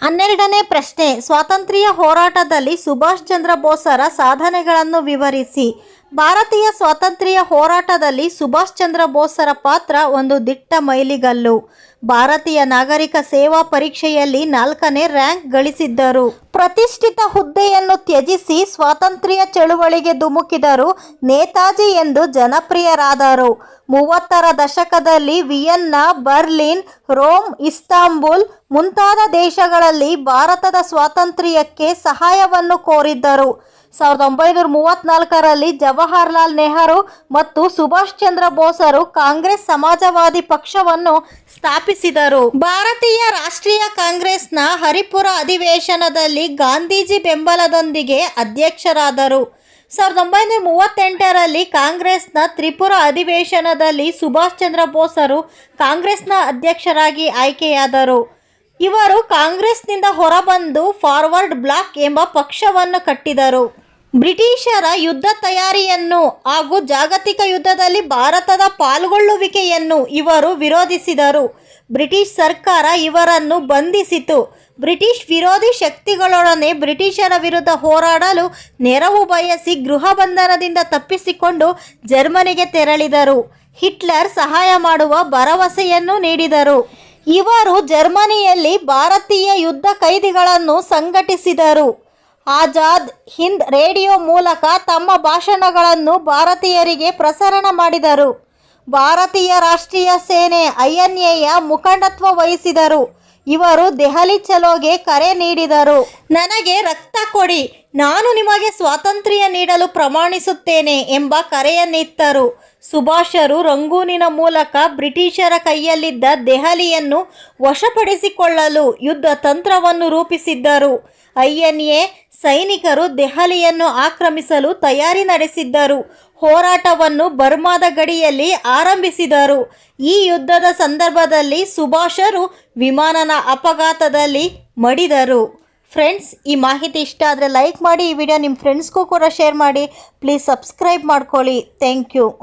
12ನೇ ಪ್ರಶ್ನೆ, ಸ್ವಾತಂತ್ರ್ಯ ಹೋರಾಟದಲ್ಲಿ ಸುಭಾಷ್ ಚಂದ್ರ ಬೋಸರ ಸಾಧನೆಗಳನ್ನು ವಿವರಿಸಿ. ಭಾರತೀಯ ಸ್ವಾತಂತ್ರ್ಯ ಹೋರಾಟದಲ್ಲಿ ಸುಭಾಷ್ ಚಂದ್ರ ಬೋಸರ ಪಾತ್ರ ಒಂದು ದಿಟ್ಟ ಮೈಲಿಗಲ್ಲು. ಭಾರತೀಯ ನಾಗರಿಕ ಸೇವಾ ಪರೀಕ್ಷೆಯಲ್ಲಿ 4ನೇ ರ್ಯಾಂಕ್ ಗಳಿಸಿದ್ದರು. ಪ್ರತಿಷ್ಠಿತ ಹುದ್ದೆಯನ್ನು ತ್ಯಜಿಸಿ ಸ್ವಾತಂತ್ರ್ಯ ಚಳುವಳಿಗೆ ಧುಮುಕಿದರು. ನೇತಾಜಿ ಎಂದು ಜನಪ್ರಿಯರಾದರು. 30ರ ದಶಕದಲ್ಲಿ ವಿಯೆನ್ನಾ, ಬರ್ಲಿನ್, ರೋಮ್, ಇಸ್ತಾಂಬುಲ್ ಮುಂತಾದ ದೇಶಗಳಲ್ಲಿ ಭಾರತದ ಸ್ವಾತಂತ್ರ್ಯಕ್ಕೆ ಸಹಾಯವನ್ನು ಕೋರಿದ್ದರು. 1934ರಲ್ಲಿ ಜವಾಹರಲಾಲ್ ನೆಹರು ಮತ್ತು ಸುಭಾಷ್ ಚಂದ್ರ ಬೋಸರು ಕಾಂಗ್ರೆಸ್ ಸಮಾಜವಾದಿ ಪಕ್ಷವನ್ನು ಸ್ಥಾಪಿಸಿದರು. ಭಾರತೀಯ ರಾಷ್ಟ್ರೀಯ ಕಾಂಗ್ರೆಸ್ನ ಹರಿಪುರ ಅಧಿವೇಶನದಲ್ಲಿ ಗಾಂಧೀಜಿ ಬೆಂಬಲದೊಂದಿಗೆ ಅಧ್ಯಕ್ಷರಾದರು. 1938ರಲ್ಲಿ ಕಾಂಗ್ರೆಸ್ನ ತ್ರಿಪುರ ಅಧಿವೇಶನದಲ್ಲಿ ಸುಭಾಷ್ ಚಂದ್ರ ಬೋಸರು ಕಾಂಗ್ರೆಸ್ನ ಅಧ್ಯಕ್ಷರಾಗಿ ಆಯ್ಕೆಯಾದರು. ಇವರು ಕಾಂಗ್ರೆಸ್ನಿಂದ ಹೊರಬಂದು ಫಾರ್ವರ್ಡ್ ಬ್ಲಾಕ್ ಎಂಬ ಪಕ್ಷವನ್ನು ಕಟ್ಟಿದರು. ಬ್ರಿಟಿಷರ ಯುದ್ಧ ತಯಾರಿಯನ್ನು ಹಾಗೂ ಜಾಗತಿಕ ಯುದ್ಧದಲ್ಲಿ ಭಾರತದ ಪಾಲ್ಗೊಳ್ಳುವಿಕೆಯನ್ನು ಇವರು ವಿರೋಧಿಸಿದರು. ಬ್ರಿಟಿಷ್ ಸರ್ಕಾರ ಇವರನ್ನು ಬಂಧಿಸಿತು. ಬ್ರಿಟಿಷ್ ವಿರೋಧಿ ಶಕ್ತಿಗಳೊಡನೆ ಬ್ರಿಟಿಷರ ವಿರುದ್ಧ ಹೋರಾಡಲು ನೆರವು ಬಯಸಿ ಗೃಹ ಬಂಧನದಿಂದ ತಪ್ಪಿಸಿಕೊಂಡು ಜರ್ಮನಿಗೆ ತೆರಳಿದರು. ಹಿಟ್ಲರ್ ಸಹಾಯ ಮಾಡುವ ಭರವಸೆಯನ್ನು ನೀಡಿದರು. ಇವರು ಜರ್ಮನಿಯಲ್ಲಿ ಭಾರತೀಯ ಯುದ್ಧ ಖೈದಿಗಳನ್ನು ಸಂಘಟಿಸಿದರು. ಆಜಾದ್ ಹಿಂದ್ ರೇಡಿಯೋ ಮೂಲಕ ತಮ್ಮ ಭಾಷಣಗಳನ್ನು ಭಾರತೀಯರಿಗೆ ಪ್ರಸಾರ ಮಾಡಿದರು. ಭಾರತೀಯ ರಾಷ್ಟ್ರೀಯ ಸೇನೆ INAಯ ಮುಖಂಡತ್ವ ವಹಿಸಿದರು. ಇವರು ದೆಹಲಿ ಚಲೋಗೆ ಕರೆ ನೀಡಿದರು. ನನಗೆ ರಕ್ತ ಕೊಡಿ, ನಾನು ನಿಮಗೆ ಸ್ವಾತಂತ್ರ್ಯ ನೀಡಲು ಪ್ರಮಾಣಿಸುತ್ತೇನೆ ಎಂಬ ಕರೆಯನ್ನಿತ್ತರು. ಸುಭಾಷರು ರಂಗೂನಿನ ಮೂಲಕ ಬ್ರಿಟಿಷರ ಕೈಯಲ್ಲಿದ್ದ ದೆಹಲಿಯನ್ನು ವಶಪಡಿಸಿಕೊಳ್ಳಲು ಯುದ್ಧ ತಂತ್ರವನ್ನು ರೂಪಿಸಿದ್ದರು. INA ಸೈನಿಕರು ದೆಹಲಿಯನ್ನು ಆಕ್ರಮಿಸಲು ತಯಾರಿ ನಡೆಸಿದ್ದರು. ಹೋರಾಟವನ್ನು ಬರ್ಮಾದ ಗಡಿಯಲ್ಲಿ ಆರಂಭಿಸಿದರು. ಈ ಯುದ್ಧದ ಸಂದರ್ಭದಲ್ಲಿ ಸುಭಾಷರು ವಿಮಾನನ ಅಪಘಾತದಲ್ಲಿ ಮಡಿದರು. ಫ್ರೆಂಡ್ಸ್, ಈ ಮಾಹಿತಿ ಇಷ್ಟ ಆದರೆ ಲೈಕ್ ಮಾಡಿ, ಈ ವಿಡಿಯೋ ನಿಮ್ಮ ಫ್ರೆಂಡ್ಸ್ಗೂ ಕೂಡ ಶೇರ್ ಮಾಡಿ. ಪ್ಲೀಸ್ ಸಬ್ಸ್ಕ್ರೈಬ್ ಮಾಡ್ಕೊಳ್ಳಿ. Thank you.